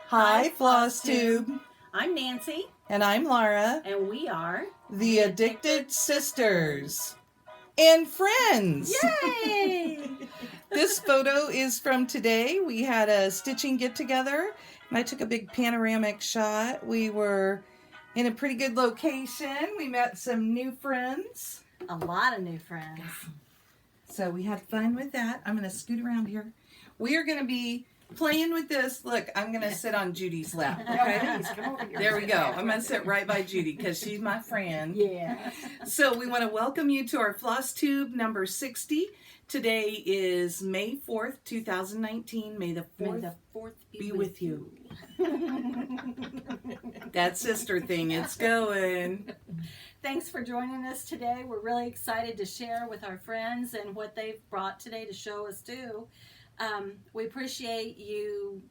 Hi, Flosstube. I'm Nancy. And I'm Laura. And we are the Addicted Sisters. And friends. Yay! This photo is from today. We had a stitching get together and I took a big panoramic shot. We were in a pretty good location. We met some new friends. A lot of new friends. So we had fun with that. I'm going to scoot around here. We are going to be playing with this. Look, I'm going to sit on Judy's lap. Okay? Come over here. There we go. I'm going to sit right by Judy because she's my friend. Yeah. So we want to welcome you to our Flosstube number 60. Today is May 4th, 2019. May the 4th be with you. That sister thing, it's going. Thanks for joining us today. We're really excited to share with our friends and what they've brought today to show us too. We appreciate you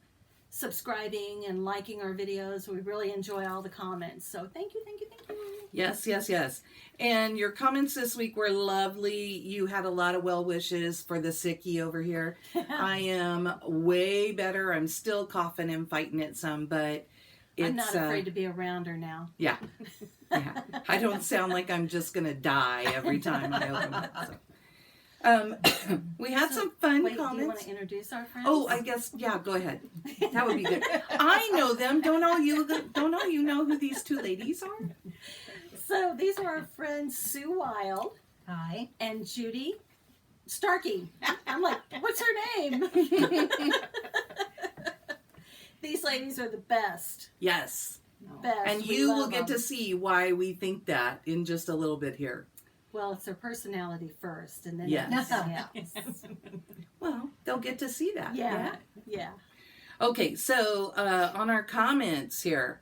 subscribing and liking our videos. We really enjoy all the comments. So thank you, thank you, thank you. Yes, yes, yes. And your comments this week were lovely. You had a lot of well wishes for the sickie over here. I am way better. I'm still coughing and fighting it some, but I'm not afraid to be around her now. Yeah. Yeah. I don't sound like I'm just going to die every time I open it. So. We had some fun comments. Do you want to introduce our friends? Oh, I guess, yeah, go ahead. That would be good. I know them. Don't all you know who these two ladies are? So these are our friends Sue Wild. Hi. And Judy Starkey. I'm like, what's her name? These ladies are the best. Yes. Best. And you will get to see why we think that in just a little bit here. Well, it's their personality first, and then yes. Yes. Well, they'll get to see that. Yeah. Okay, so on our comments here,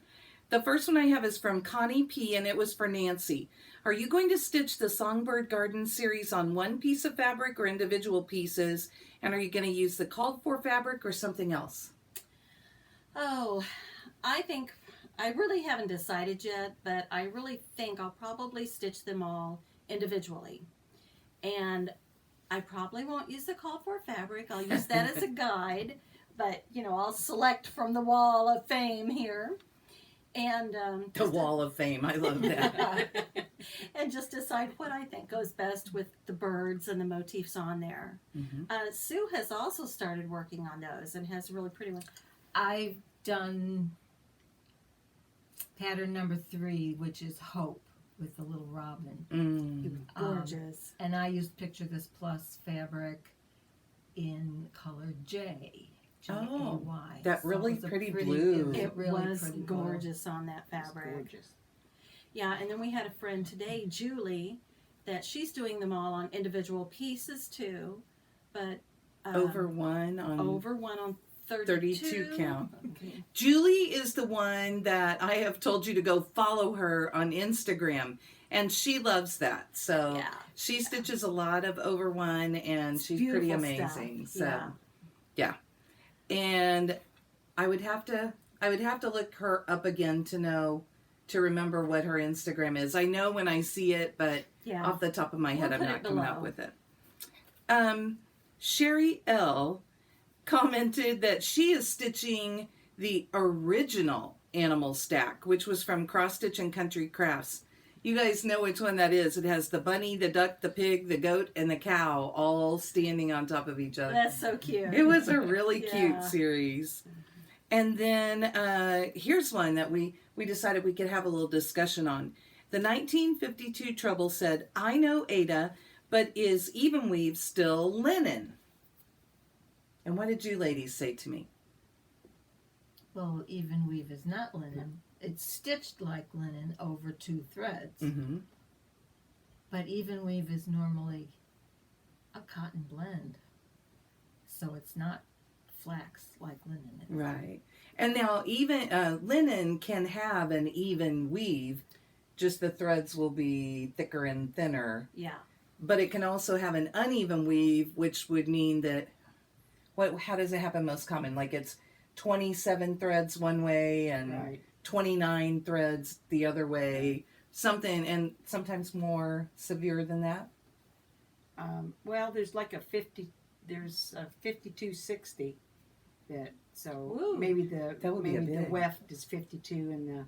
the first one I have is from Connie P, and it was for Nancy. Are you going to stitch the Songbird Garden series on one piece of fabric or individual pieces? And are you going to use the called for fabric or something else? Oh, I really haven't decided yet, but I really think I'll probably stitch them all individually. And I probably won't use the call for fabric. I'll use that as a guide, but I'll select from the wall of fame here. And the wall of fame, I love that. And just decide what I think goes best with the birds and the motifs on there. Mm-hmm. Sue has also started working on those and has really pretty ones. I've done pattern number 3, which is Hope with the little robin. Gorgeous. And I used Picture This Plus fabric in color J. Oh, J-A-Y. that really pretty blue. It really was pretty gorgeous on that fabric. Gorgeous. Yeah, and then we had a friend today, Julie, that she's doing them all on individual pieces too, but over one on 32 count. Okay. Julie is the one that I have told you to go follow her on Instagram, and she loves that. So she stitches a lot of over one, and she's pretty amazing. Stuff. So yeah. And I would have to look her up again to remember what her Instagram is. I know when I see it, but off the top of my head, I'm not coming up with it. Sherry L commented that she is stitching the original animal stack, which was from Cross Stitch and Country Crafts. You guys know which one that is. It has the bunny, the duck, the pig, the goat, and the cow all standing on top of each other. That's so cute. It was a really cute series. And then here's one that we decided we could have a little discussion on. The 1952 Trouble said, I know Ada, but is even weave still linen? And what did you ladies say to me? Well, even weave is not linen. It's stitched like linen over 2 threads. Mm-hmm. But even weave is normally a cotton blend. So it's not flax like linen. Right. And now even linen can have an even weave, just the threads will be thicker and thinner. Yeah. But it can also have an uneven weave, which would mean that, how does it happen most common? Like it's 27 threads one way and 29 threads the other way, something, and sometimes more severe than that. Well, there's like a 5260 Ooh. maybe That would be maybe a the big. weft is 52 and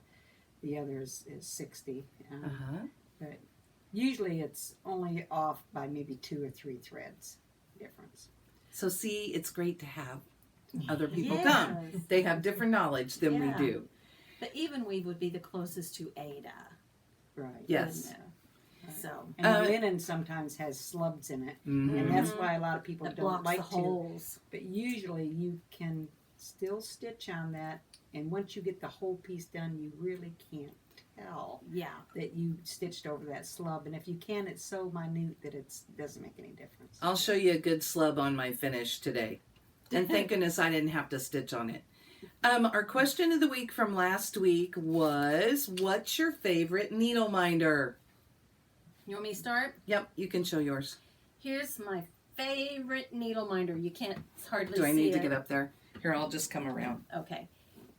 the other is 60. Uh-huh. But usually it's only off by maybe 2 or 3 threads difference. So see, it's great to have other people Yes. come. They have different knowledge than Yeah. we do. The even weave would be the closest to Ada. Right. Yes. So And Uh, the linen sometimes has slubs in it, Mhm. and that's why a lot of people that don't blocks like the to. holes. But usually you can still stitch on that, and once you get the whole piece done, you really can't tell Yeah. that you stitched over that slub. And if you can, it's so minute that it doesn't make any difference. I'll show you a good slub on my finish today. And thank goodness I didn't have to stitch on it. Our question of the week from last week was, what's your favorite needle minder? You want me to start? Yep, you can show yours. Here's my favorite needle minder. You can't hardly Do I see need it. to get up there? Here, I'll just come around. Okay.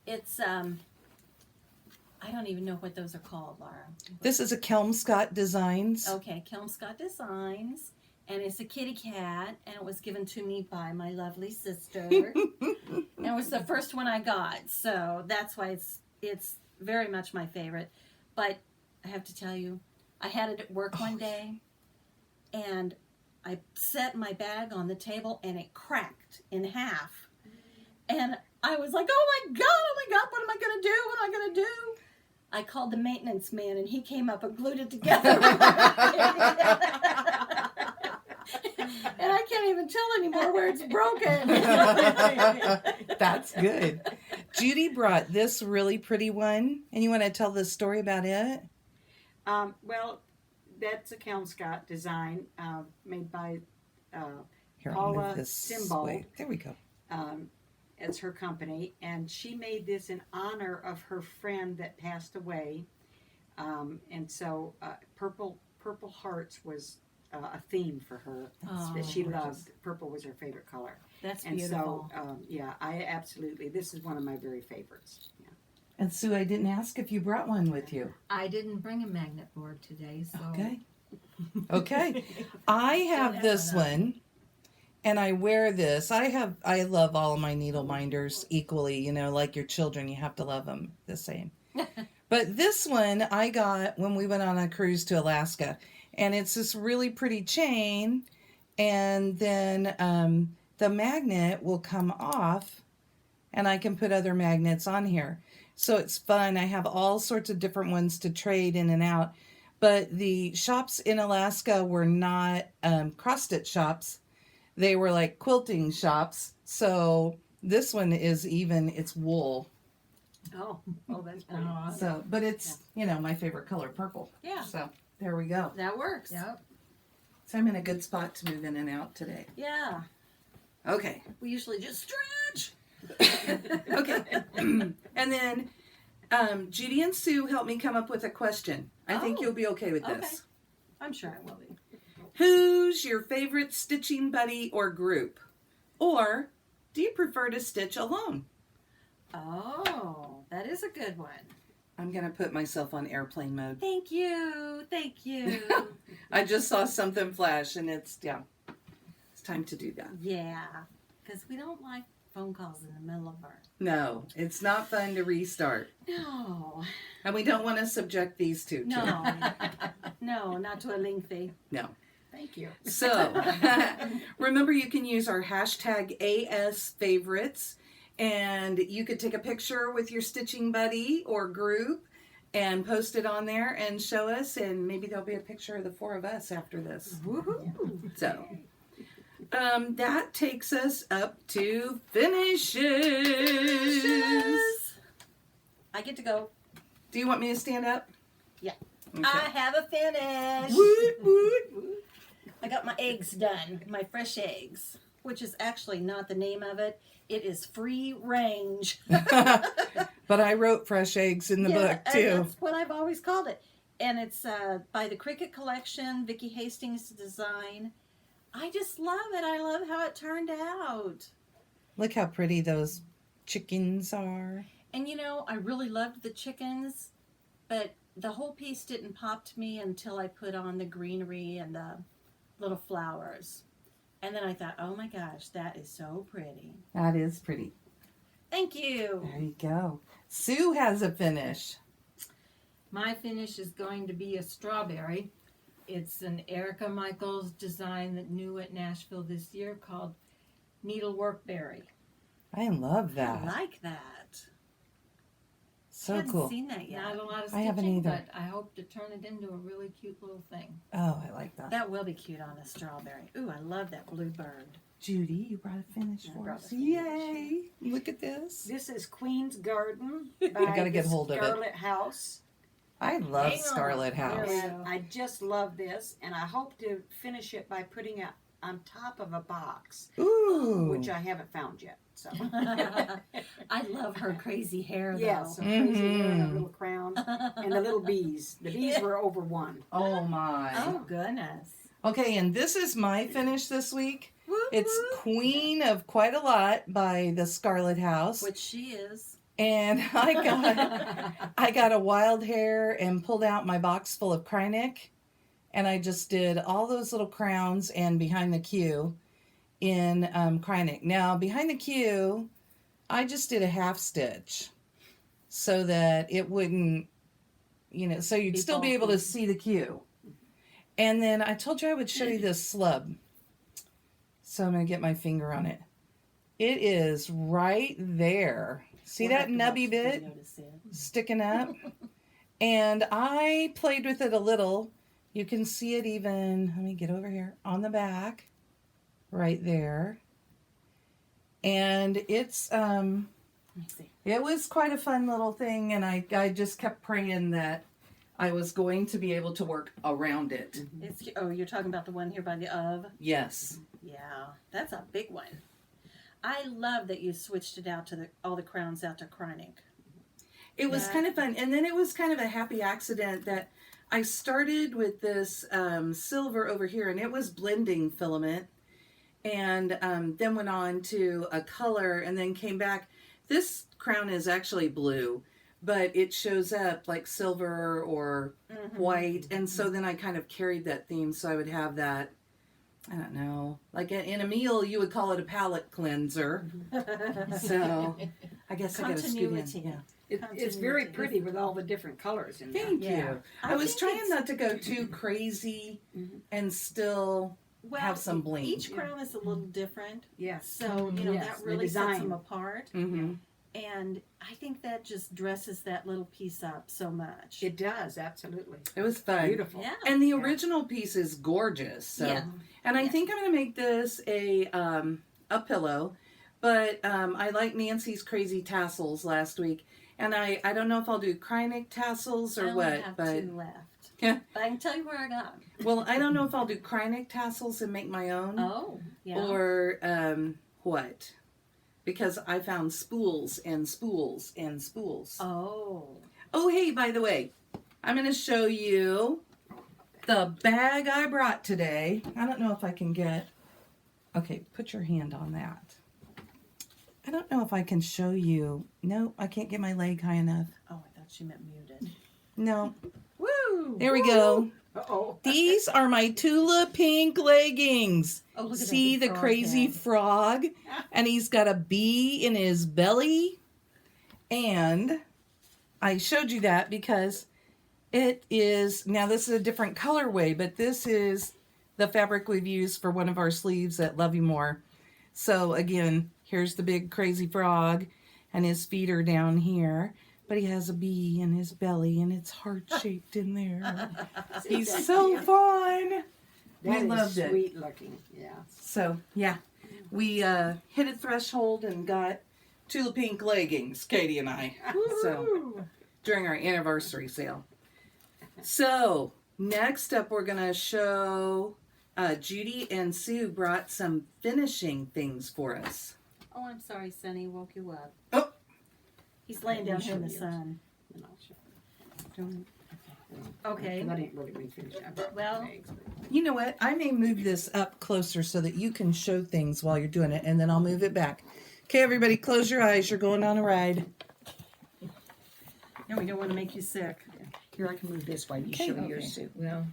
It's I don't even know what those are called, Laura. This is a Kelmscott Designs. Okay, Kelmscott Designs, and it's a kitty cat, and it was given to me by my lovely sister. And it was the first one I got, so that's why it's very much my favorite. But I have to tell you, I had it at work one day, and I set my bag on the table, and it cracked in half. And I was like, oh my God, what am I going to do? What am I going to do? I called the maintenance man, and he came up and glued it together. And I can't even tell anymore where it's broken. That's good. Judy brought this really pretty one, and you want to tell the story about it? Well, that's a Kelmscott design made by Here, I'll Paula move this Simbold. way. There we go. It's her company, and she made this in honor of her friend that passed away. And so purple hearts was a theme for her that she loved. Purple was her favorite color. That's And beautiful. so, I absolutely, this is one of my very favorites. Yeah. And Sue, I didn't ask if you brought one with you. I didn't bring a magnet board today, so Okay. Okay. I have this one, and I wear this. I love all of my needle minders equally, you know, like your children, you have to love them the same. But this one I got when we went on a cruise to Alaska, and it's this really pretty chain, and then the magnet will come off, and I can put other magnets on here. So it's fun. I have all sorts of different ones to trade in and out. But the shops in Alaska were not cross-stitch shops. They were like quilting shops. So this one is it's wool. Oh, that's pretty. So, but it's, my favorite color, purple. Yeah. So there we go. That works. yep. So I'm in a good spot to move in and out today. Yeah. Okay. We usually just stretch. Okay. And then Judy and Sue helped me come up with a question. I think Oh. you'll be okay with Okay. this. I'm sure I will be. Who's your favorite stitching buddy or group? Or do you prefer to stitch alone? Oh, that is a good one. I'm going to put myself on airplane mode. Thank you. Thank you. I just saw something flash and it's time to do that. Yeah. Because we don't like phone calls in the middle of our... No, it's not fun to restart. No. And we don't want to subject these two to No. No, not to a lengthy. No. Thank you. So, remember you can use our hashtag ASFavorites, and you could take a picture with your stitching buddy or group and post it on there and show us, and maybe there'll be a picture of the four of us after this. Woohoo. So, that takes us up to finishes. I get to go. Do you want me to stand up? Yeah. Okay. I have a finish. Woot, woot, woot. I got my eggs done, my fresh eggs, which is actually not the name of it. It is free range. But I wrote fresh eggs in the book and too. that's what I've always called it. And it's by the Cricket Collection, Vicki Hastings design. I just love it. I love how it turned out. Look how pretty those chickens are. And I really loved the chickens, but the whole piece didn't pop to me until I put on the greenery and the little flowers. And then I thought, oh my gosh, that is so pretty. That is pretty. Thank you. There you go. Sue has a finish. My finish is going to be a strawberry. It's an Erica Michaels design that new at Nashville this year called Needlework Berry. I love I that. like that. So I haven't cool. seen that yet. Not a lot of I haven't stitching, either. but I hope to turn it into a really cute little thing. Oh, I like that. That will be cute on a strawberry. Ooh, I love that blue bird. Judy, you brought a finish I for brought us. a finish. Yay! Look at this. This is Queen's Garden I by gotta get the hold of it. Scarlet House. I love Hang on. Scarlet House. There we And I just love this, and I hope to finish it by putting it on top of a box, Ooh. which I haven't found yet. So I love her crazy hair though. yeah, so crazy hair and a Mhm. little crown, and the little bees. The bees were over one. Oh my. Oh goodness. Okay, and this is my finish this week. Woo, It's woo. Queen of Quite a Lot by the Scarlet House. Which she is. And I got a wild hair and pulled out my box full of Krynic, and I just did all those little crowns and behind the queue in Krynic. Now behind the queue, I just did a half stitch so that it wouldn't, so you'd Be still be able to bulky. see the queue. And then I told you I would show you this slub. So I'm going to get my finger on it. It is right there. See We'll that have to watch nubby the bit video to see it. sticking up? And I played with it a little. You can see it even, let me get over here, on the back, right there. And it's, Let me see. it was quite a fun little thing, and I just kept praying that I was going to be able to work around it. It's you're talking about the one here by the of. Yes. Yeah, that's a big one. I love that you switched it out to all the crowns out to Krynic. It was Yeah. kind of fun. And then it was kind of a happy accident that I started with this silver over here, and it was blending filament. And then went on to a color and then came back. This crown is actually blue, but it shows up like silver or white. And so then I kind of carried that theme. So I would have that, I don't know, like in a meal, you would call it a palate cleanser. So I guess I got to scoot in. Continuity. Yeah. It's very pretty with all the different colors in there. Thank Yeah. you. I was think trying it's- not to go too crazy Mhm. and still Well, have some bling. Each crown is a little different, Yes. so Yes, that the really sets design. them apart. Mm-hmm. And I think that just dresses that little piece up so much. It does, absolutely. It was fun. Beautiful. Yeah. And the Yeah. original piece is gorgeous. So, Yeah. and I Yeah. think I'm going to make this a pillow. But I like Nancy's crazy tassels last week, and I don't know if I'll do Krynic tassels I or only what. have But 2 left. Yeah. But I can tell you where I got 'em. well, I don't know if I'll do Krynic tassels and make my own. Oh, yeah. Or what? Because I found spools and spools and spools. Oh. Oh, hey, by the way, I'm going to show you the bag I brought today. I don't know if I can get... Okay, put your hand on that. I don't know if I can show you. No, I can't get my leg high enough. Oh, I thought she meant muted. No. Woo! There we go. Uh-oh. These are my Tula pink leggings. Oh, look at that See big the frog crazy head. frog? And he's got a bee in his belly. And I showed you that because it is, now this is a different colorway, but this is the fabric we've used for one of our sleeves at Love You More. So again, here's the big crazy frog, and his feet are down here. But he has a bee in his belly, and it's heart-shaped in there. He's so fun. We That is loved it. sweet looking. Yeah. So, yeah, we hit a threshold and got Tula pink leggings, Katie and I, so during our anniversary sale. So, next up, we're going to show Judy and Sue brought some finishing things for us. Oh, I'm sorry, Sonny. Woke you up. Oh. He's laying down here in the Show yours. sun. And I'll show you. Okay. I didn't really finish that. Well- You know what? I may move this up closer so that you can show things while you're doing it, and then I'll move it back. Okay, everybody, close your eyes. You're going on a ride. No, we don't want to make you sick. Here, I can move this way. You Okay, show okay. yours, Sue. Well,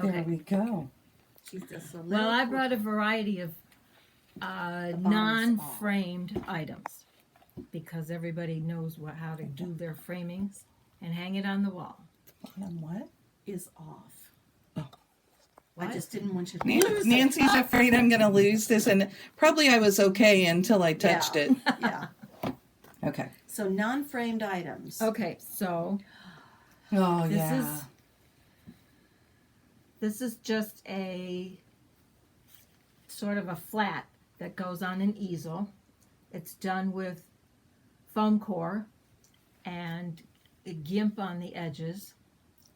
There okay. we go. She's just a little. Well, I brought a variety of non-framed items. because everybody knows how to do their framings, and hang it on the wall. On what? Is off. Oh. I just didn't want you to Nan- lose it. Nancy's afraid I'm going to lose this, and probably I was okay until I touched Yeah. it. Yeah. Okay. So non-framed items. Okay, so Oh, This yeah. this is just a sort of a flat that goes on an easel. It's done with foam core and a gimp on the edges.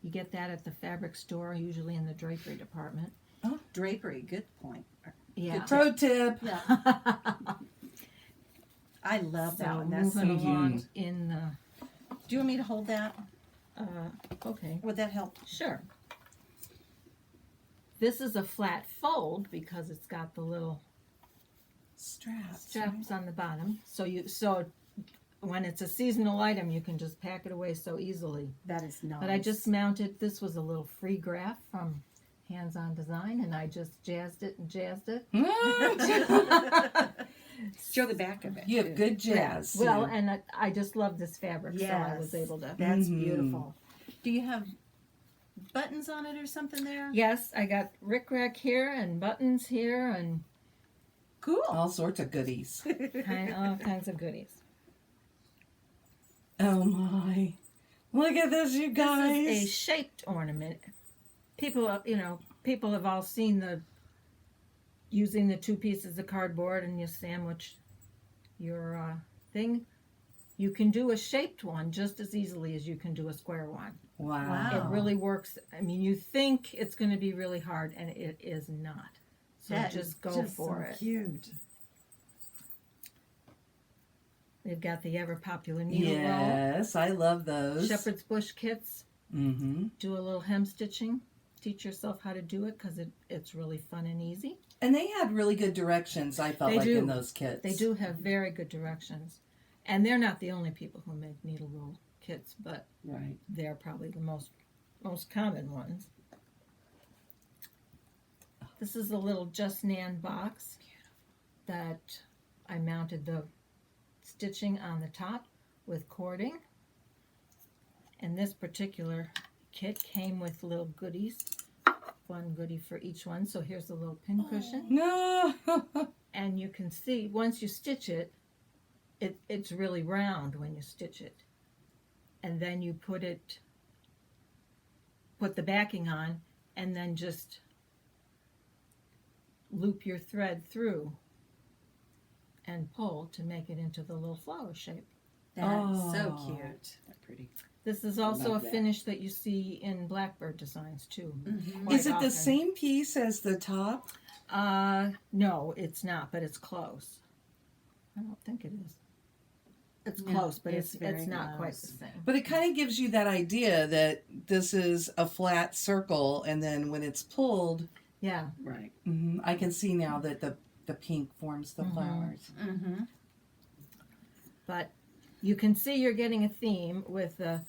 You get that at the fabric store, usually in the drapery department. Drapery. Good point. Yeah. Pro tip. Yeah. I love that So one. That's so moving cute. along in the, Do you want me to hold that? okay, Would that help? sure. This is a flat fold because it's got the little straps on the bottom. So when it's a seasonal item, you can just pack it away so easily. That is nice. But I just mounted, this was a little free graph from Hands On Design, and I just jazzed it. Show the back of it. You have good jazz. Well, Sue. and I just love this fabric, so I was Yes. able to. That's Mhm. beautiful. Do you have buttons on it or something there? Yes, I got rickrack here and buttons here and Cool. All sorts of goodies. all kinds of goodies. Oh, my. Look at this, you guys. This is a shaped ornament. People have all seen using the two pieces of cardboard and you sandwich your thing. You can do a shaped one just as easily as you can do a square one. Wow. Wow. It really works. I mean, you think it's going to be really hard, and it is not. So That just is go just for so it. Cute. They've got the ever popular needle roll, Yes, I love those. shepherd's bush kits. Mm-hmm. Do a little hem stitching. Teach yourself how to do it because it's really fun and easy. And they had really good directions, I felt They like, do. in those kits. They do have very good directions. And they're not the only people who make needle roll kits, but Right. they're probably the most common ones. This is a little Just Nan box that I mounted the stitching on the top with cording. And this particular kit came with little goodies, one goodie for each one. So here's a little pin cushion. No. And you can see once you stitch it, it's really round when you stitch it. And then you put the backing on, and then just loop your thread through and pull to make it into the little flower shape. That's so Oh. cute. That's pretty. This is also a Love that. finish that you see in Blackbird designs too. Mm-hmm. Quite Is it the often. same piece as the top? No, it's not, but it's close. I don't think it is. It's No, close, but it's it's very not quite close. the same. But it kind of gives you that idea that this is a flat circle, and then when it's pulled, Yeah. Right. I can see now that the pink forms the Mhm. flowers. Mm-hmm. But you can see you're getting a theme with the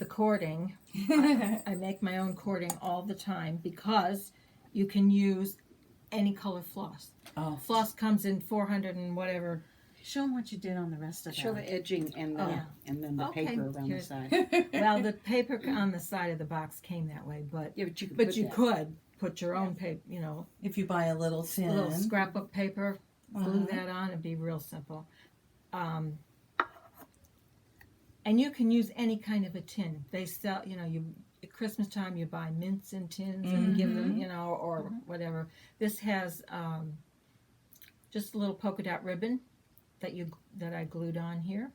cording. I make my own cording all the time because you can use any color floss. Oh, Floss comes in 400 and whatever. Show them what you did on the rest of Show that. the edging and the Yeah. and then the Okay, paper around the here's- side. Well, the paper on the side of the box came that way, but Yeah, but you could but put you that. could put your own paper, if you buy a little tin. little scrapbook paper, glue Uh-huh. that on, it'd be real simple. And you can use any kind of a tin. They sell, at Christmas time you buy mints in tins and give them, or whatever. This has just a little polka dot ribbon that I glued on here,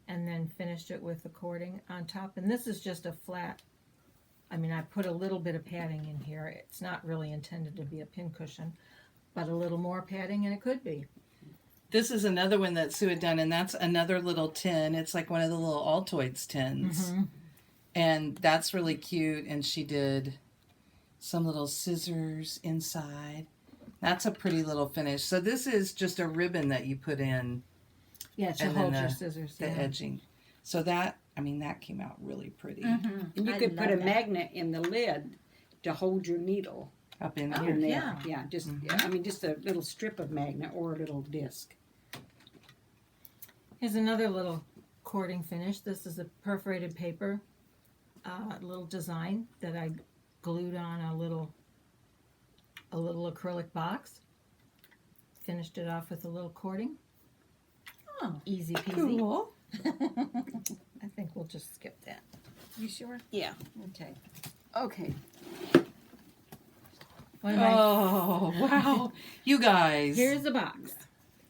and then finished it with the cording on top. And this is just a flat. I mean, I put a little bit of padding in here. It's not really intended to be a pin cushion, but a little more padding, and it could be. This is another one that Sue had done, and that's another little tin. It's like one of the little Altoids tins. Mm-hmm. And that's really cute. And she did some little scissors inside. That's a pretty little finish. So this is just a ribbon that you put in Yeah, to And then hold your the- scissors. the yeah. edging. So that came out really pretty. Mm-hmm. And you I could put love a that. magnet in the lid to hold your needle Up in Oh, here. in there. yeah. Yeah, just Mhm. I mean just a little strip of magnet or a little disc. Here's another little cording finish. This is a perforated paper, little design that I glued on a little acrylic box. Finished it off with a little cording. Oh, Easy peasy. Cool. I think we'll just skip that. you sure? Yeah. Okay. Okay. One of my, Oh, wow. You guys. here's a box.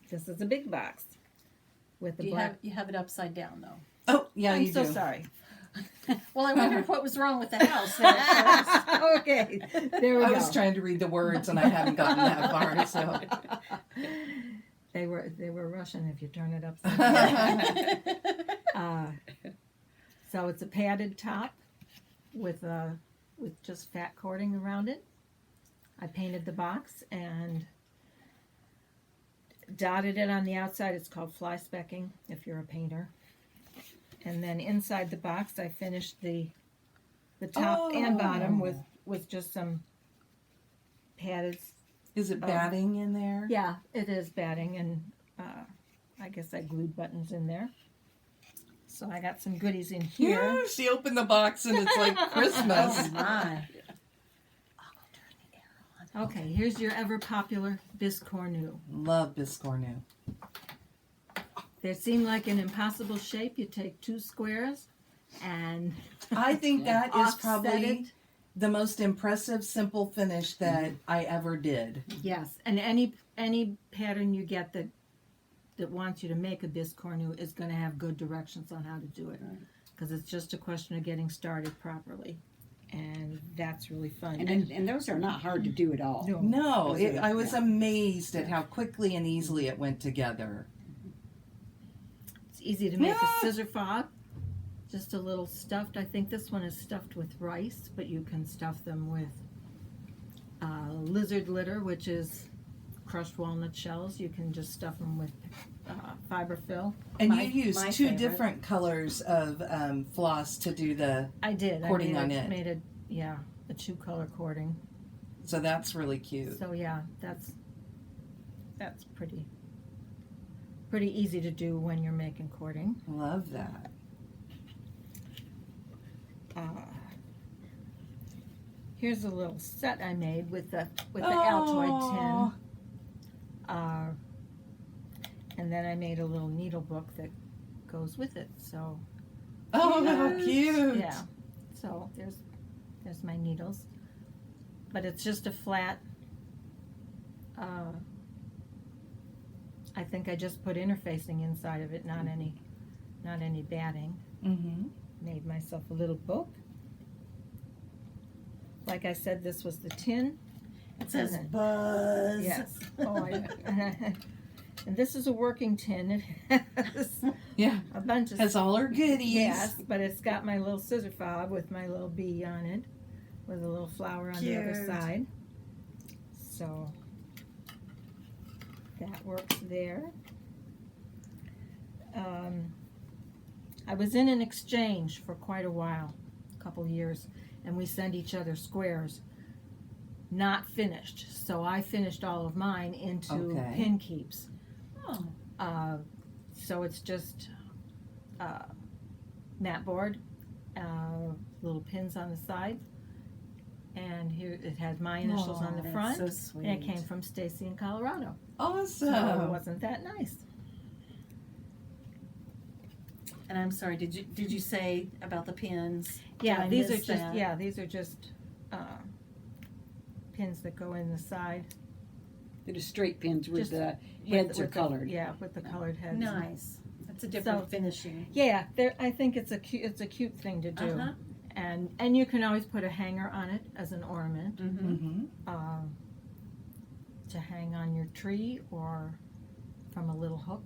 This is a big box with the black. You have it upside down though. Oh, yeah, I'm you so do. sorry. Well, I wondered what was wrong with the house. Then at first. Okay, there we I go. was trying to read the words and I haven't gotten that far, so. They were Russian if you turn it upside down. So it's a padded top with just fat cording around it. I painted the box and dotted it on the outside. It's called fly specking if you're a painter. And then inside the box, I finished the top and bottom with just some padded. Is it batting in there? Yeah, it is batting, and I guess I glued buttons in there. So I got some goodies in here. Yeah, she opened the box and it's like Christmas. Oh my. Okay, here's your ever popular Biscornu. Love Biscornu. They seem like an impossible shape. You take 2 squares and I think that is offset probably it. the most impressive simple finish that I ever did. Yes, and any pattern you get that wants you to make a Biscornu is going to have good directions on how to do it, because it's just a question of getting started properly, and that's really fun. And those are not hard to do at all. No, Those are- I was amazed at how quickly and easily it went together. It's easy to make a scissor fob, just a little stuffed. I think this one is stuffed with rice, but you can stuff them with lizard litter, which is crushed walnut shells. You can just stuff them with fiberfill. And My- you used my 2 favorite. different colors of floss to do the, I did. Cording I on made it. Made a 2-color cording. so that's really cute. So yeah, that's pretty easy to do when you're making cording. Love that. Here's a little set I made with the Altoid tin. And then I made a little needle book that goes with it. So Oh, how cute. yeah. So there's my needles. But it's just a flat I think I just put interfacing inside of it, not any batting. Mm-hmm. Made myself a little book. Like I said, this was the tin. It says And buzz. yes. Oh, and this is a working tin. It has Yeah. a bunch of Has all her goodies. yes, but it's got my little scissor fob with my little bee on it, with a little flower on the other Cute. side. So that works there. I was in an exchange for quite a while, a couple years, and we sent each other squares, not finished. So I finished all of mine into Okay. pin keeps. Oh, So it's just mat board, little pins on the side, and here it had my initials on the that's front. So sweet. And it came from Stacy in Colorado. Awesome. So wasn't that nice? And I'm sorry. Did you say about the pins? Yeah, I these are missed just that. these are just pins that go in the side. They're just straight pins with Just the with- heads are with the- colored. yeah, with the colored heads. Nice. That's a different So- finishing. Yeah, I think it's a cute thing to do. Uh-huh. And you can always put a hanger on it as an ornament. Mm-hmm. Mm-hmm. To hang on your tree or from a little hook.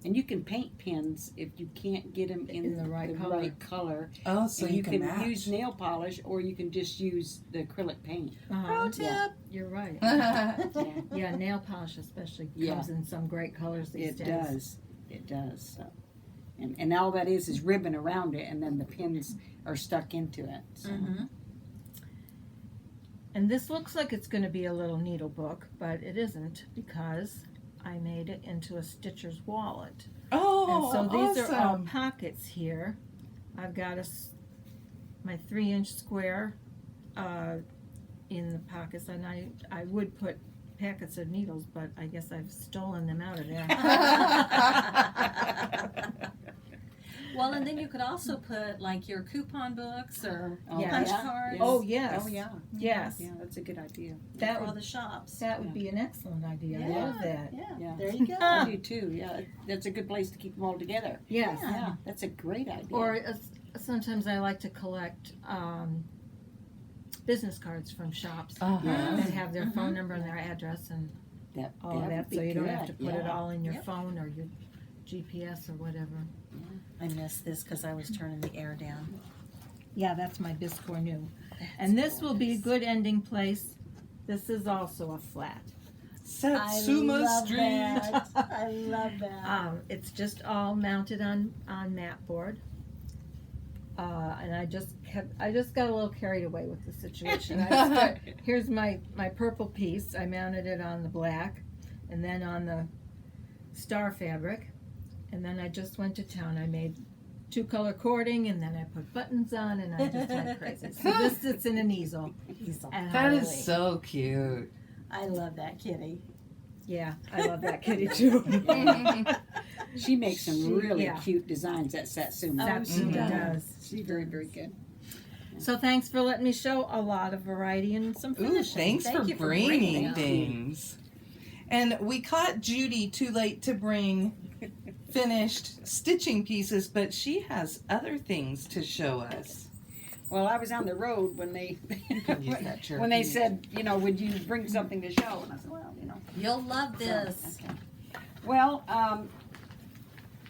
And you can paint pins if you can't get them in the right color. right color. Oh, so and you can match. use nail polish, or you can just use the acrylic paint. Pro tip. Yeah. You're right. Yeah, Yeah, nail polish especially Yeah. comes in some great colors these it days. does. It does. So. And all that is ribbon around it, and then the pins are stuck into it. So. Mm-hmm. And this looks like it's going to be a little needle book, but it isn't, because I made it into a stitcher's wallet. Oh, And so these are all awesome. pockets here. I've got my 3-inch square in the pockets, and I would put packets of needles, but I guess I've stolen them out of there. Well, and then you could also put like your coupon books or Yeah. punch Yeah. cards. Oh, yes. Oh, yeah. Yes. Yeah, that's a good idea. That for all would, the shops. that would be an excellent idea. I Yeah. love that. Yeah, Yeah. there you go. I do too, yeah. That's a good place to keep them all together. Yes. Yeah, that's a great idea. Or sometimes I like to collect business cards from shops Uh-huh. that have their phone number and their address and all of would that, be so you don't have to good, put it yeah. all in your Yep. phone or your GPS or whatever. I missed this because I was turning the air down. Yeah, that's my Biscore new. And this will be a good ending place. This is also a flat. Satsuma Street. I love that. It's just all mounted on mat board. And I just got a little carried away with the situation. Here's my purple piece. I mounted it on the black, and then on the star fabric, and then I just went to town. I made 2-color cording, and then I put buttons on, and I just went crazy. So this sits in an easel. And That I is really- so cute. I love that kitty. Yeah, I love that kitty too. She makes some really yeah. cute designs, that Satsuma. That she Mhm. does. She's very, very good. So thanks for letting me show a lot of variety and some Ooh, finishing. thanks Thank for you for bringing bringing them. things. And we caught Judy too late to bring finished stitching pieces, but she has other things to show us. Well, I was on the road when they Use that chair. when they said, would you bring something to show? And I said, well, You'll love this. Okay. Well,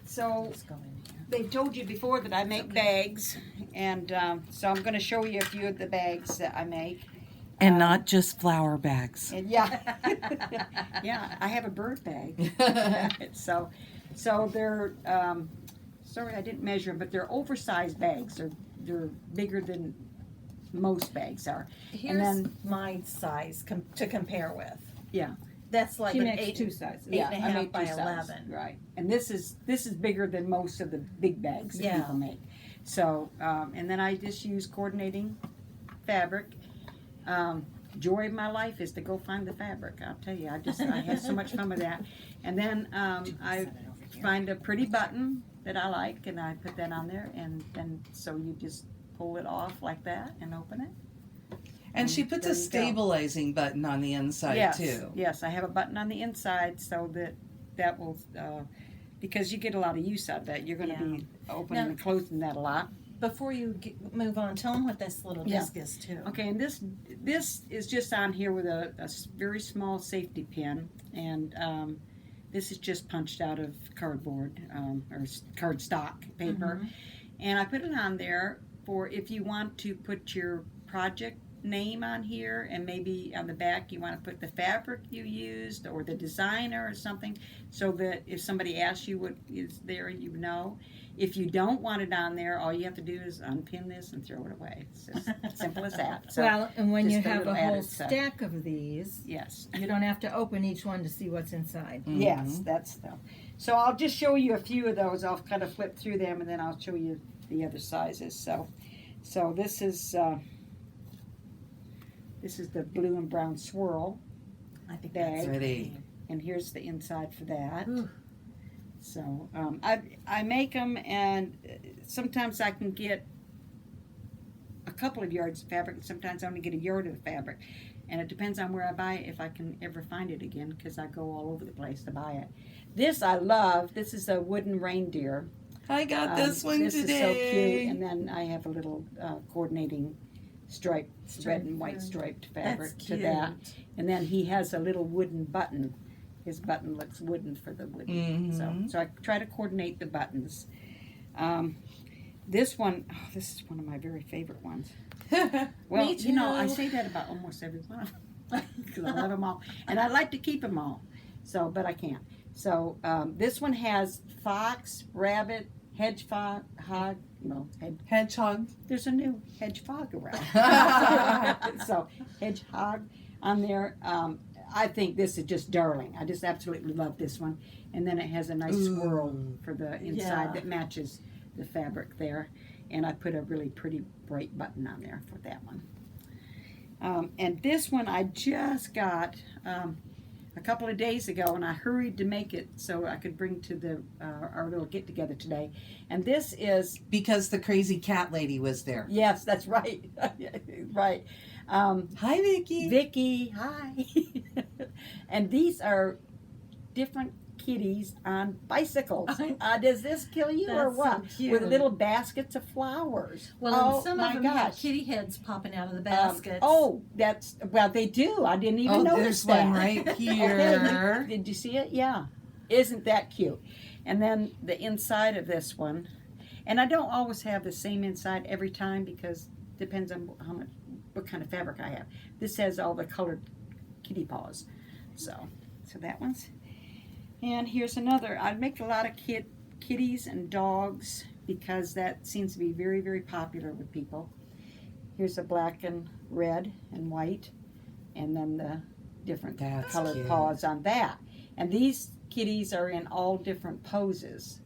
so Let's go in here. they told you before that I make bags, and so I'm going to show you a few of the bags that I make. And not just flower bags. And yeah, yeah, I have a bird bag. So they're sorry I didn't measure them, but they're oversized bags. They're bigger than most bags are. Here's then- my size to compare with. Yeah. That's like She an makes 8 2 sizes. Eight and a I half make by 2 sizes, 11. right? And this is bigger than most of the big bags that Yeah. people make. So and then I just use coordinating fabric. Joy of my life is to go find the fabric. I'll tell you, I have so much fun with that. And then I find a pretty button that I like, and I put that on there, and then so you just pull it off like that and open it. And she puts There a you go. stabilizing button on the inside Yes, too. yes, I have a button on the inside so that will because you get a lot of use out of that. You're going to be opening Now- and closing that a lot. Before you move on, tell them what this little Yeah. disc is too. Okay, and this is just on here with a very small safety pin, and this is just punched out of cardboard or cardstock paper, and I put it on there for if you want to put your project name on here, and maybe on the back you want to put the fabric you used or the designer or something, so that if somebody asks you what is there, you know. If you don't want it on there, all you have to do is unpin this and throw it away. It's just simple as that. So, Well, and when you just a have a little whole added stuff. stack of these, yes. you don't have to open each one to see what's inside. Mhm. Yes, that's the. So I'll just show you a few of those. I'll kind of flip through them, and then I'll show you the other sizes. So this is the blue and brown swirl, I think Bag. that's Pretty. and here's the inside for that. Ooh. So I make them, and sometimes I can get a couple of yards of fabric, and sometimes I only get a yard of the fabric. And it depends on where I buy it, if I can ever find it again, because I go all over the place to buy it. This I love. This is a wooden reindeer. I got this one this today. is so cute. And then I have a little coordinating stripe, red and white striped fabric That's to cute. that. And then he has a little wooden button. His button looks wooden for the wooden. Mhm. So I try to coordinate the buttons. This one, this is one of my very favorite ones. Well, Me I too. say that about almost every one of them because I love them all, and I like to keep them all. So, but I can't. So this one has fox, rabbit, hedgehog. Hedgehog. There's a new hedgehog around. So hedgehog on there. I think this is just darling. I just absolutely love this one. And then it has a nice swirl for the inside Yeah. that matches the fabric there. And I put a really pretty bright button on there for that one. And this one I just got a couple of days ago, and I hurried to make it so I could bring to the our little get together today. And this is, Because the crazy cat lady was there. yes, that's right, right. Hi, Vicky. Vicky, hi. And these are different kitties on bicycles. Does this kill you or That's so what? cute. With little baskets of flowers. Well, oh, and some my of them have gosh. kitty heads popping out of the baskets. Well, they do. I didn't even Oh, notice there's that. one right Okay, here. did you see it? Yeah. Isn't that cute? And then the inside of this one, and I don't always have the same inside every time because it depends on what kind of fabric I have. This has all the colored kitty paws. So that one's. And here's another. I make a lot of kitties and dogs because that seems to be very, very popular with people. Here's a black and red and white, and then the different That's colored cute. paws on that. And these kitties are in all different poses.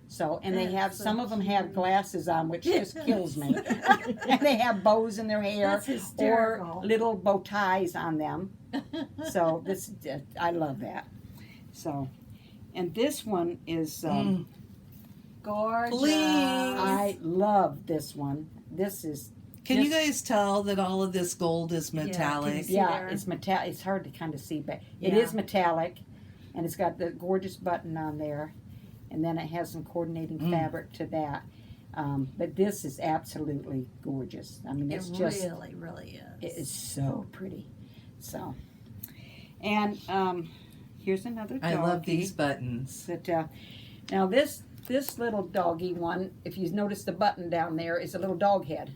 So, and they That's have, so some of them have cute. glasses on, which just kills me. And they have bows in their hair That's hysterical. or little bow ties on them. So this, I love that. So, and this one is, Gorgeous. Please. I love this one. This is, Can you just- guys tell that all of this gold is can you metallic? see yeah, there? it's metallic. It's hard to kind of see, but it Yeah. is metallic, and it's got the gorgeous button on there, and then it has some coordinating fabric to that. But this is absolutely gorgeous. I mean, It it's just, really, really is. it is so pretty. So, and here's another doggy. I love these buttons. That, now this little doggy one, if you notice the button down there, is a little dog head.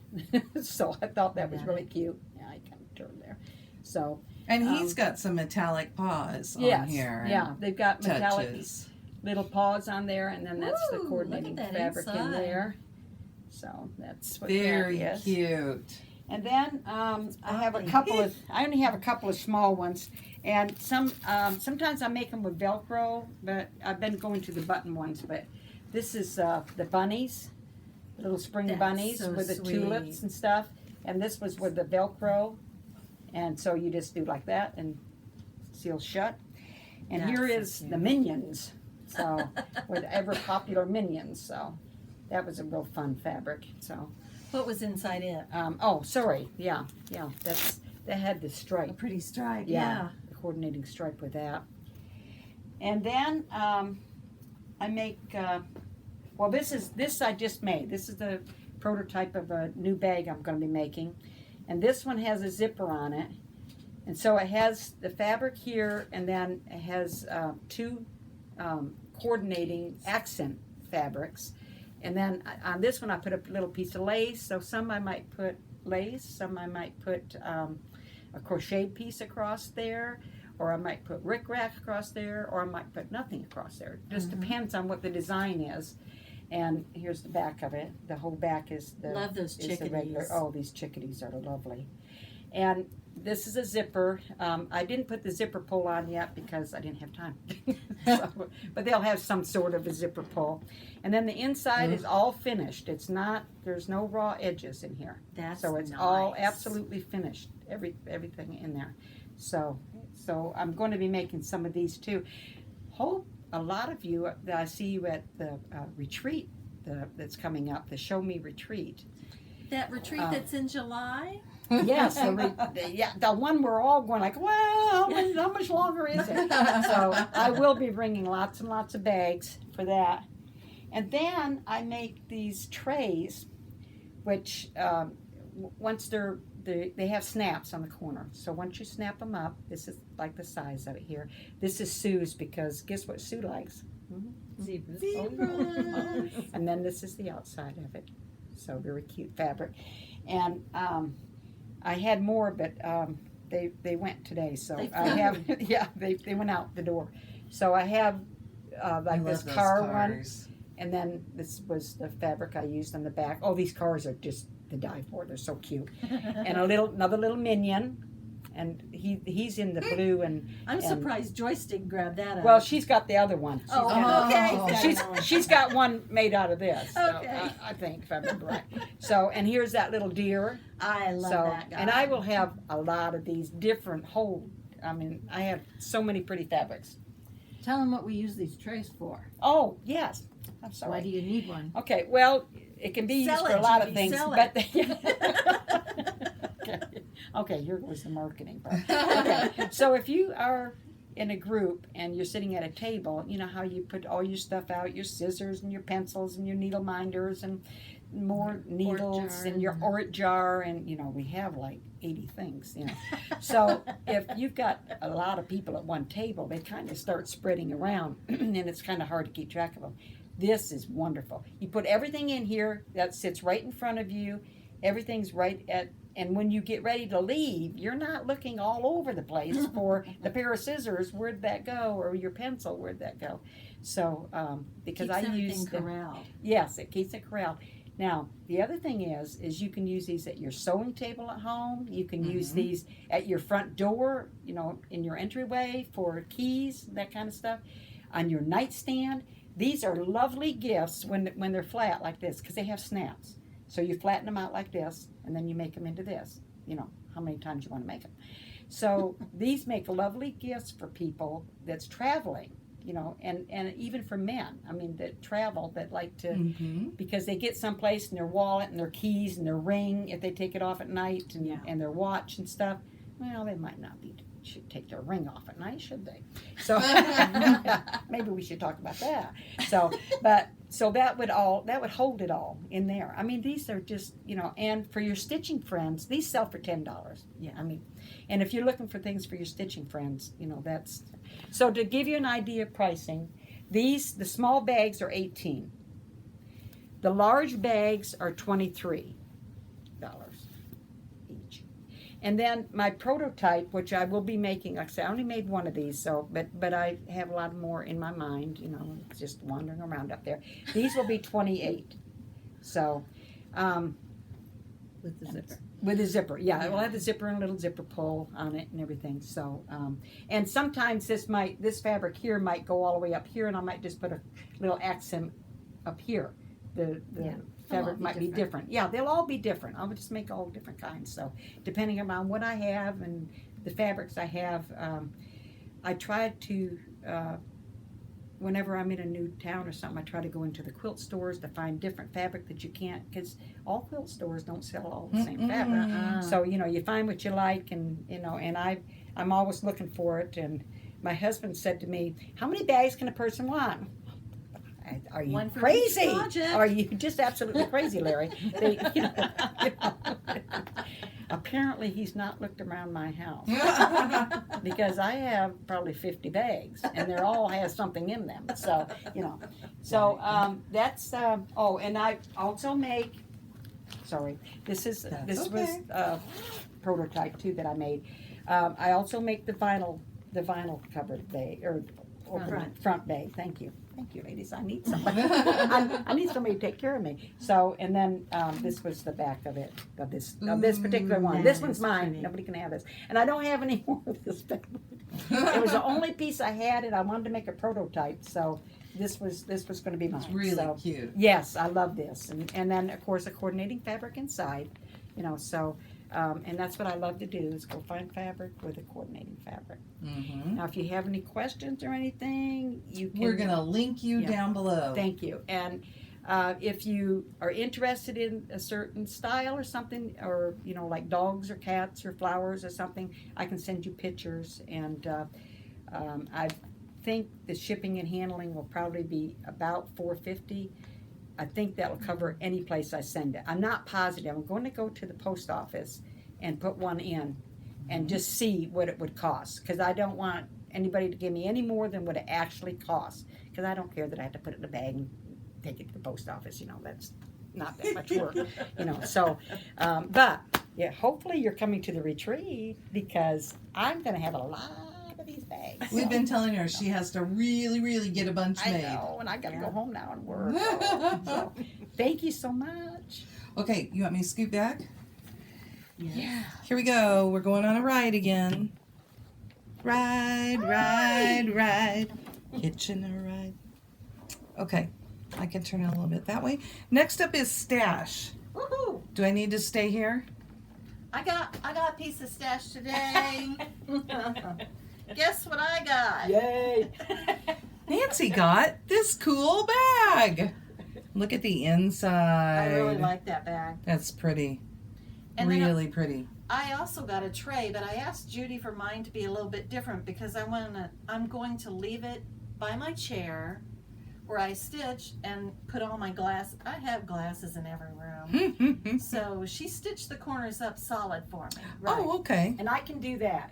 So I thought that was really cute. Yeah, I kind of turned there. So And he's got some metallic paws yes, on here. yeah, they've got metallic Touches. little paws on there, and then that's the Ooh, coordinating look at that fabric in inside. there. So that's what Very that is. cute. And then I have a couple of. I only have a couple of small ones, and sometimes I make them with Velcro, but I've been going to the button ones. But this is the bunnies, little spring That's bunnies so with the sweet. tulips and stuff. And this was with the Velcro, and so you just do like that and seal shut. And That's here so is cute. the Minions, so with ever popular Minions. So that was a real fun fabric. So. What was inside it? Oh, sorry. Yeah. That had the A stripe. pretty stripe. Yeah. The coordinating stripe with that. And then I make. Well, this I just made. This is the prototype of a new bag I'm going to be making, and this one has a zipper on it, and so it has the fabric here, and then it has two coordinating accent fabrics. And then on this one, I put a little piece of lace. So some I might put lace, some I might put a crochet piece across there, or I might put rickrack across there, or I might put nothing across there. It just depends on what the design is. And here's the back of it. The whole back is the Love those is the regular. chickadees. Oh, these chickadees are lovely. And this is a zipper. I didn't put the zipper pull on yet because I didn't have time. So, but they'll have some sort of a zipper pull. And then the inside is all finished. It's not, there's no raw edges in here. That's So it's nice. all absolutely finished, everything in there. So I'm going to be making some of these too. Hope a lot of you, that I see you at the retreat that's coming up, the Show Me retreat. That retreat that's in July? Yes, the one we're all going like, well, how much longer is it? So I will be bringing lots and lots of bags for that. And then I make these trays, which once they have snaps on the corner. So once you snap them up, this is like the size of it here. This is Sue's because guess what Sue likes? Zebras. Zebras. And then this is the outside of it. So very cute fabric. And I had more, but they went today. So They I have, yeah, they went out the door. So I have I like love this those car one, cars. and then this was the fabric I used on the back. Oh, these cars are just to die for. They're so cute. And another little minion, and he's in the blue and. I'm and- surprised Joyce didn't grab that up. Well, she's got the other one. Oh, okay. She's got one made out of this. So, Okay. I think if I remember right. So and here's that little deer. I love So that guy. and I will have a lot of these different I have so many pretty fabrics. Tell them what we use these trays for. Oh yes, I'm sorry. Why do you need one? Okay, well, it can be Sell used for it, a lot of Judy, things, sell but okay, here goes the marketing part. Okay, so if you are in a group and you're sitting at a table, you know how you put all your stuff out, your scissors and your pencils and your needle minders and more needles and your ort jar, and you know we have like 80 things, you know. So if you've got a lot of people at one table, they kind of start spreading around, and it's kind of hard to keep track of them. This is wonderful. You put everything in here that sits right in front of you. Everything's right at, and when you get ready to leave, you're not looking all over the place for the pair of scissors. Where'd that go? Or your pencil? Where'd that go? So because Keeps I use everything corralled. yes, it keeps it corralled. Now, the other thing is you can use these at your sewing table at home. You can use these at your front door, you know, in your entryway for keys, that kind of stuff, on your nightstand. These are lovely gifts when they're flat like this because they have snaps. So you flatten them out like this, and then you make them into this. You know, how many times you want to make them. So these make lovely gifts for people that's traveling. You know, and even for men, I mean, that travel, that like to, because they get someplace and their wallet and their keys and their ring, if they take it off at night, and their watch and stuff, well, they might not should take their ring off at night, should they? So maybe we should talk about that. So that would hold it all in there. I mean, these are just, you know, and for your stitching friends, these sell for $10. Yeah, I mean, and if you're looking for things for your stitching friends, you know, that's. So to give you an idea of pricing, the small bags are $18. The large bags are $23 each. And then my prototype, which I will be making, like I said, I only made one of these, so but I have a lot more in my mind, you know, just wandering around up there. These will be $28. So With the zipper. with a zipper, yeah. It will have a zipper and a little zipper pull on it and everything. So, and sometimes this fabric here might go all the way up here, and I might just put a little accent up here. The fabric might be different. Yeah, they'll all be different. I'll just make all different kinds. So, depending on what I have and the fabrics I have, I try to. Whenever I'm in a new town or something, I try to go into the quilt stores to find different fabric that you can't, because all quilt stores don't sell all the same fabric. So, you know, you find what you like, and, you know, and I'm always looking for it. And my husband said to me, how many bags can a person want? Are you One for crazy? each project. Are you just absolutely crazy, Larry? Apparently, he's not looked around my house because I have probably 50 bags, and they all have something in them. So, you know, that's. Oh, and I also make. Sorry, this was a prototype too that I made. I also make the vinyl covered bag or front bag. Thank you, ladies. I need somebody. I need somebody to take care of me. So, and then this was the back of it of this particular one. This one's mine. Pretty. Nobody can have this, and I don't have any more of this. It was the only piece I had, and I wanted to make a prototype. So this was going to be mine. It's really cute. Yes, I love this, and then of course a coordinating fabric inside. You know, so. And that's what I love to do, is go find fabric with a coordinating fabric. Now, if you have any questions or anything, you can. We're going to link you down below. Thank you. And if you are interested in a certain style or something, or, you know, like dogs or cats or flowers or something, I can send you pictures. And I think the shipping and handling will probably be about $4.50. I think that'll cover any place I send it. I'm not positive. I'm going to go to the post office and put one in and just see what it would cost, because I don't want anybody to give me any more than what it actually costs, because I don't care that I have to put it in a bag and take it to the post office. You know, that's not that much work. You know, so but yeah, hopefully you're coming to the retreat, because I'm going to have a lot of these bags. We've been telling her she has to really, really get a bunch made. I know, and I got to go home now and work. So, thank you so much. Okay, you want me to scoot back? Yes. Here we go. We're going on a ride again. Ride. Hitching a ride. Okay. I can turn it a little bit that way. Next up is stash. Woohoo! Do I need to stay here? I got a piece of stash today. Guess what I got? Yay! Nancy got this cool bag. Look at the inside. I really like that bag. That's pretty. And then Really pretty. I also got a tray, but I asked Judy for mine to be a little bit different because I'm going to leave it by my chair where I stitch and put all my glass. I have glasses in every room. So she stitched the corners up solid for me. Right. Oh, okay. And I can do that.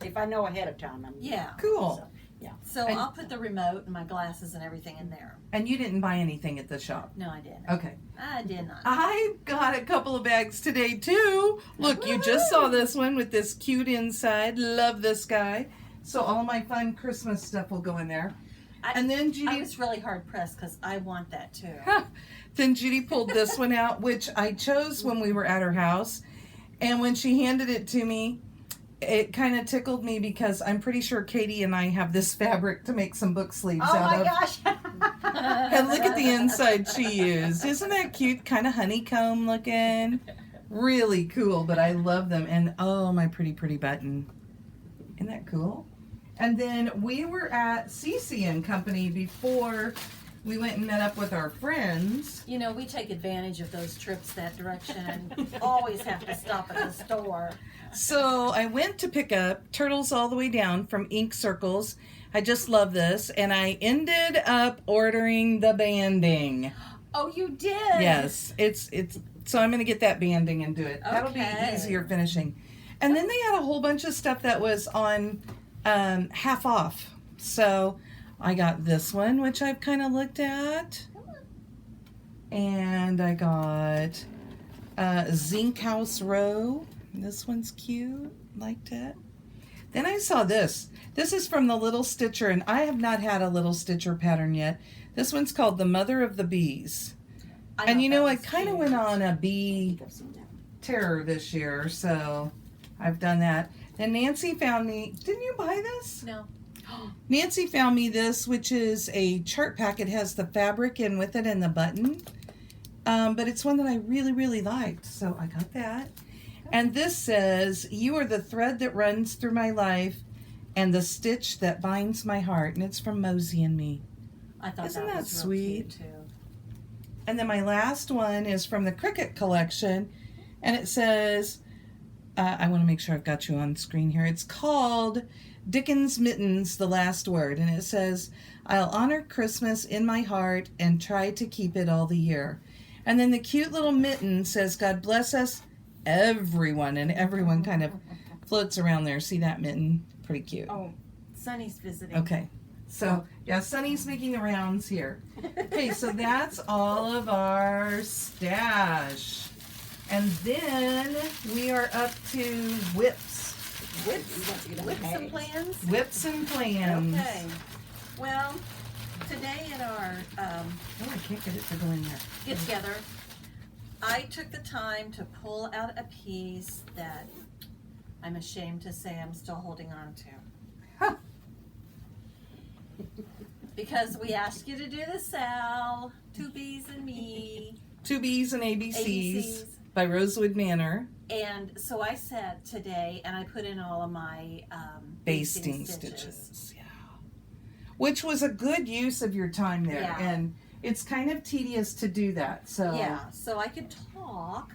If I know ahead of time. Yeah. Cool. So And- I'll put the remote and my glasses and everything in there. And you didn't buy anything at the shop? No, I didn't. Okay. I did not. I got a couple of bags today too. Look, you just saw this one with this cute inside. Love this guy. So all my fun Christmas stuff will go in there. And then I Judy, was really hard pressed because I want that too. then Judy pulled this one out, which I chose when we were at her house. And when she handed it to me, it kind of tickled me because I'm pretty sure Katie and I have this fabric to make some book sleeves Oh out my of. gosh! And look at the inside she used. Isn't that cute? Kind of honeycomb looking. Really cool, but I love them. And oh, my pretty button. Isn't that cool? And then we were at Cece and Company before we went and met up with our friends. You know, we take advantage of those trips that direction and always have to stop at the store. So I went to pick up Turtles All the Way Down from Ink Circles. I just love this. And I ended up ordering the banding. Oh, you did? Yes, it's so I'm gonna get that banding and do it. That'll be Okay. easier finishing. And then they had a whole bunch of stuff that was on half off. So I got this one, which I've kind of looked at, and I got Zinc House Row. This one's cute. Liked it. Then I saw this. This is from the Little Stitcher, and I have not had a Little Stitcher pattern yet. This one's called the Mother of the Bees. And you know, I kind of went on a bee terror this year, so I've done that. Then Nancy found me. Didn't you buy this? No. Nancy found me this, which is a chart pack. It has the fabric in with it and the button. But it's one that I really liked, so I got that. And this says, "You are the thread that runs through my life and the stitch that binds my heart." And it's from Mosey and Me. I thought Isn't that that was real sweet? cute too. And then my last one is from the Cricket collection, and it says, I want to make sure I've got you on screen here. It's called Dickens Mittens, the Last Word, and it says, "I'll honor Christmas in my heart and try to keep it all the year." And then the cute little mitten says, "God bless us, everyone," and everyone kind of floats around there. See that mitten? Pretty cute. Oh, Sunny's visiting. Okay. So, yeah, Sunny's making the rounds here. Okay, so that's all of our stash. And then we are up to whips. Whips and plans? Whips and plans. Okay. Well, today at our Oh, I can't get it to go in there. get together, I took the time to pull out a piece that I'm ashamed to say I'm still holding on to. Huh. Because we asked you to do the Sal, 2Bs and me, 2Bs and ABCs, ABCs. by Rosewood Manor. And so I said today, and I put in all of my Basting stitches. Yeah. Which was a good use of your time there. Yeah. And it's kind of tedious to do that. So Yeah, so I could talk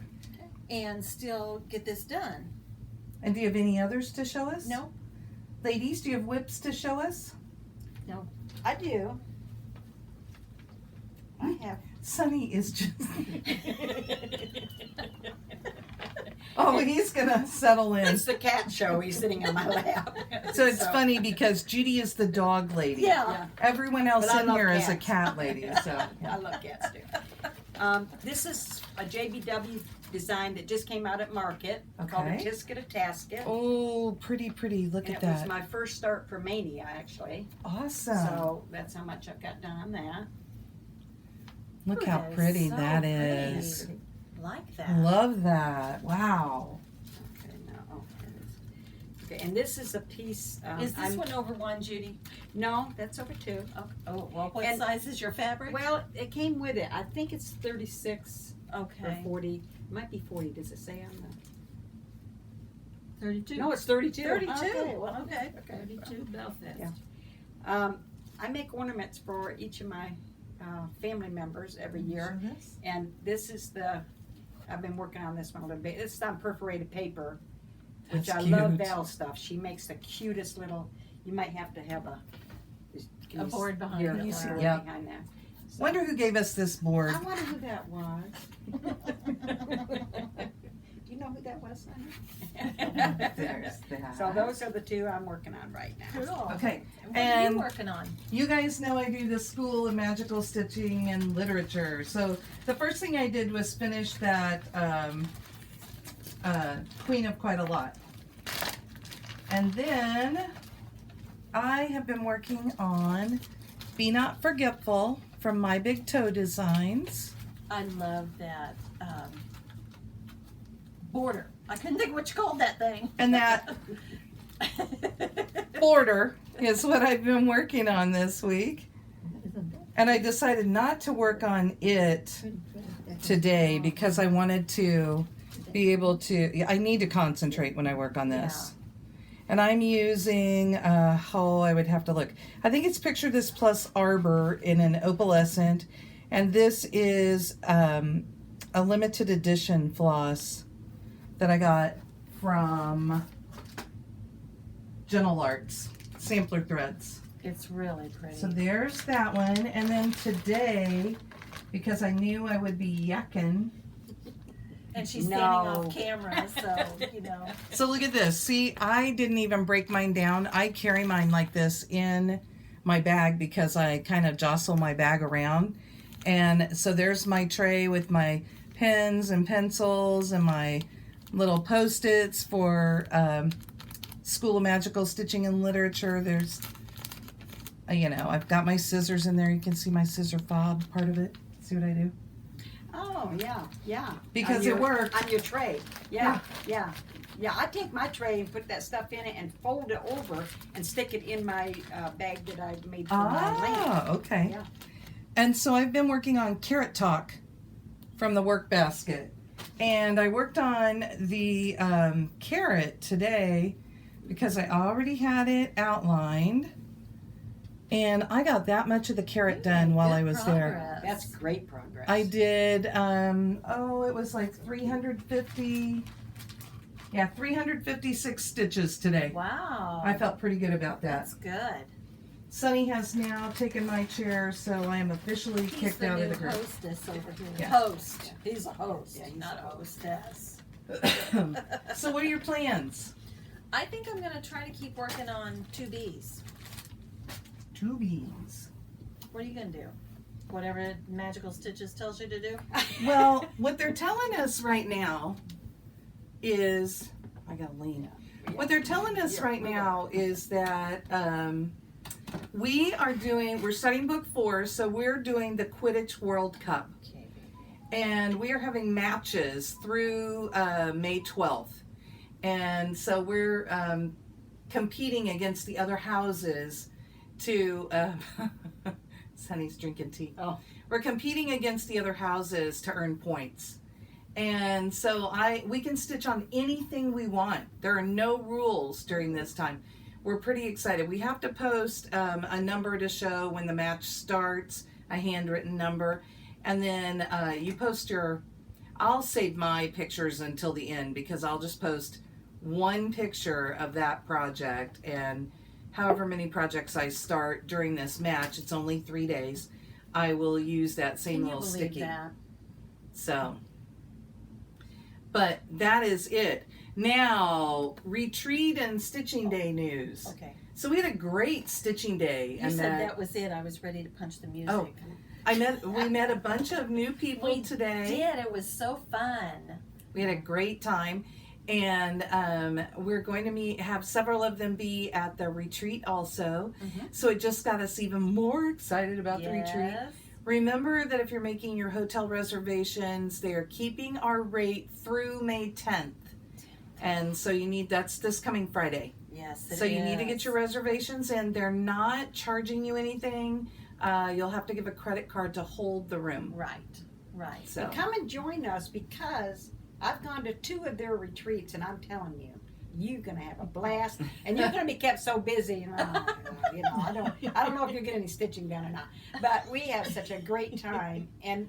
and still get this done. And do you have any others to show us? No, Ladies, do you have whips to show us? I do. I have. Sunny is just. Oh, he's gonna settle in. It's the cat show. He's sitting on my lap. So it's funny because Judy is the dog lady. Yeah. Everyone else But I in love here is a cats. cat lady. So I love cats too. This is a JBW design that just came out at Market called a Okay. Tisket a Tasket. oh, pretty. Look And at it was that. my first start for Mania, actually. Awesome. So that's how much I've got done on that. Look Ooh, how that is pretty so that pretty. is. like that. Love that. Wow. Okay, now, oh, there it is. Okay, and this is a piece. Is this one over one, Judy? No, that's over 2. Oh, well, what And- size is your fabric? Well, it came with it. I think it's 36 or Okay. 40. It might be 40. Does it say on the? 32. No, it's 32. 32. Okay, well, Okay. 32 Belfast. Yeah. I make ornaments for each of my family members every year, So this- and this is I've been working on this one a little bit. It's on perforated paper, which That's I love cute. Val's stuff. She makes the cutest little. You might have to have can A you board behind here, it, a yeah. board Yep. behind that. So, Wonder who gave us this board. I wonder who that was. Do you know who that was, honey? There's that. So those are the 2 I'm working on right now. Cool. Okay. What are And you working on? you guys know I do the School of Magical Stitching and Literature. So the first thing I did was finish that Queen of Quite a Lot. And then I have been working on Be Not Forgetful from My Big Toe Designs. I love that border. I couldn't think what you called that thing. And that border is what I've been working on this week. Isn't that And I decided not to work on it today because I wanted to be able to, I need to concentrate when I work on this. And I'm using, I would have to look. I think it's Picture This Plus Arbor in an opalescent. And this is a limited edition floss that I got from Gentle Arts, Sampler Threads. It's really pretty. So there's that one. And then today, because I knew I would be yucking. And she's No. standing off camera, so, you know. So look at this. See, I didn't even break mine down. I carry mine like this in my bag because I kind of jostle my bag around. And so there's my tray with my pens and pencils and my little Post-its for School of Magical Stitching and Literature. There's, I've got my scissors in there. You can see my scissor fob part of it. See what I do? Oh, yeah. Because On your- it worked. On your tray. Yeah. I take my tray and put that stuff in it and fold it over and stick it in my bag that I made for my lamp. Okay. Yeah. And so I've been working on Carrot Talk from the work basket. And I worked on the carrot today because I already had it outlined. And I got that much of the carrot done while Good I was there. progress. That's great progress. I did, it was like 356 stitches today. Wow. I felt pretty good about that. That's good. Sunny has now taken my chair, so I am officially He's kicked the out new of the group. hostess over here. Yeah. Host. He's a host, Yeah, he's not a a hostess. So what are your plans? I think I'm going to try to keep working on 2Bs. 2 beans. What are you going to do? Whatever Magical Stitches tells you to do? Well, what they're telling us right now is, I gotta lean. What they're telling us right now is that we're studying book 4, so we're doing the Quidditch World Cup. Okay. And we are having matches through May 12th. And so we're competing against the other houses to, Sunny's drinking tea. Oh. We're competing against the other houses to earn points. And so we can stitch on anything we want. There are no rules during this time. We're pretty excited. We have to post a number to show when the match starts, a handwritten number. And then you post I'll save my pictures until the end because I'll just post one picture of that project, and however many projects I start during this match, it's only 3 days, I will use that same Can you little believe sticky. that? So, but that is it. Now, retreat and stitching day news. Okay. So we had a great stitching day. You said that was it. I was ready to punch the music. Oh, we met a bunch of new people We today. did. It was so fun. We had a great time, and we're going to have several of them be at the retreat also. Mhm. So it just got us even more excited about the retreat. Yes. Remember that if you're making your hotel reservations, they are keeping our rate through May 10th. And so that's this coming Friday. Yes, it So you need to is. get your reservations in. They're not charging you anything. You'll have to give a credit card to hold the room. Right. So And come and join us, because I've gone to 2 of their retreats, and I'm telling you, you're gonna have a blast, and you're gonna be kept so busy. And I don't know if you'll get any stitching done or not, but we have such a great time, and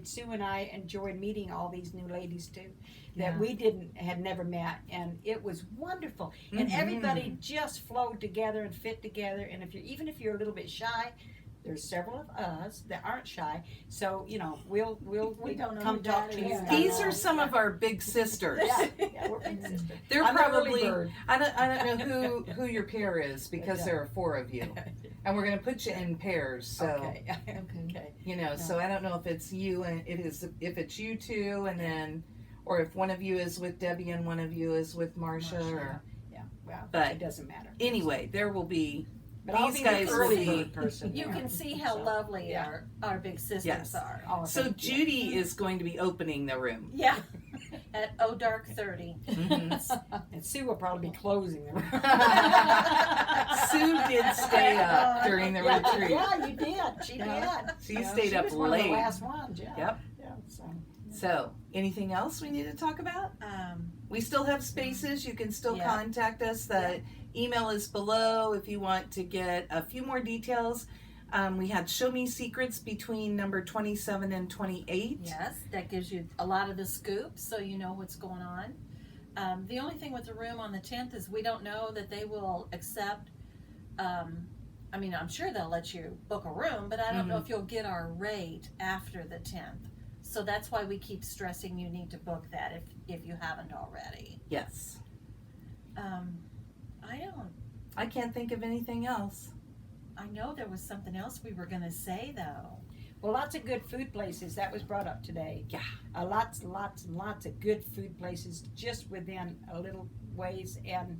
Sue and I enjoyed meeting all these new ladies too, that we had never met, and it was wonderful. And everybody just flowed together and fit together. And even if you're a little bit shy, there's several of us that aren't shy, so we'll We don't know come who talk that to you. is. these are some of our big sisters. Yeah, we're big sisters. They're I'm an early probably bird. I don't know who your pair is, because there are 4 of you, and we're gonna put you in pairs. So Okay. so I don't know if it's you and if it's you two, and then or if one of you is with Debbie and one of you is with Marcia. Or Well, But it doesn't matter. anyway, there will be. But I'll These be guys the will early be- bird person. You can see how So, lovely yeah. our big sisters Yes. are. Oh, So thank you. Judy is going to be opening the room. Yeah. At Dark 30. And Sue will probably be closing them. Sue did stay up during the retreat. Yeah, you did. She did. She stayed up was one of late. the last ones. Yeah. Yep. Yeah. So, anything else we need to talk about? We still have spaces. You can still Yeah. contact us. The email is below if you want to get a few more details. We had Show Me Secrets between number 27 and 28. Yes, that gives you a lot of the scoop, so you know what's going on. The only thing with the room on the 10th is we don't know that they will accept. I mean, I'm sure they'll let you book a room, but I don't know if you'll get our rate after the 10th. So that's why we keep stressing you need to book that if you haven't already. Yes. I can't think of anything else. I know there was something else we were gonna say though. Well, lots of good food places. That was brought up today. Yeah. Lots and lots of good food places just within a little ways. And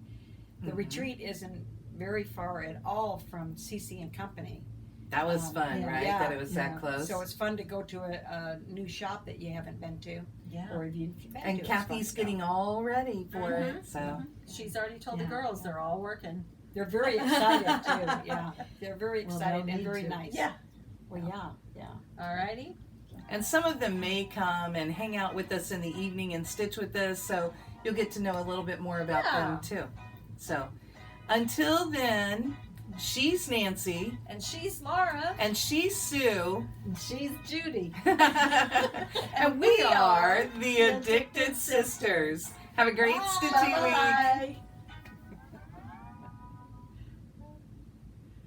the retreat isn't very far at all from CC and Company. That was fun, yeah, right? yeah, That it was that close. So it's fun to go to a new shop that you haven't been to. Yeah. Or if you've been and to, it's fun Kathy's to go. getting all ready for it. So She's already told the girls they're all working. They're very excited too. Yeah. They're very Well, excited they'll and need very to. nice. Yeah. Well, yeah. Alrighty. and some of them may come and hang out with us in the evening and stitch with us, so you'll get to know a little bit more about them too. So until then, she's Nancy And she's Laura. and she's Sue And she's Judy. and we are the Addicted Sisters. Have a great stitchy week. Bye.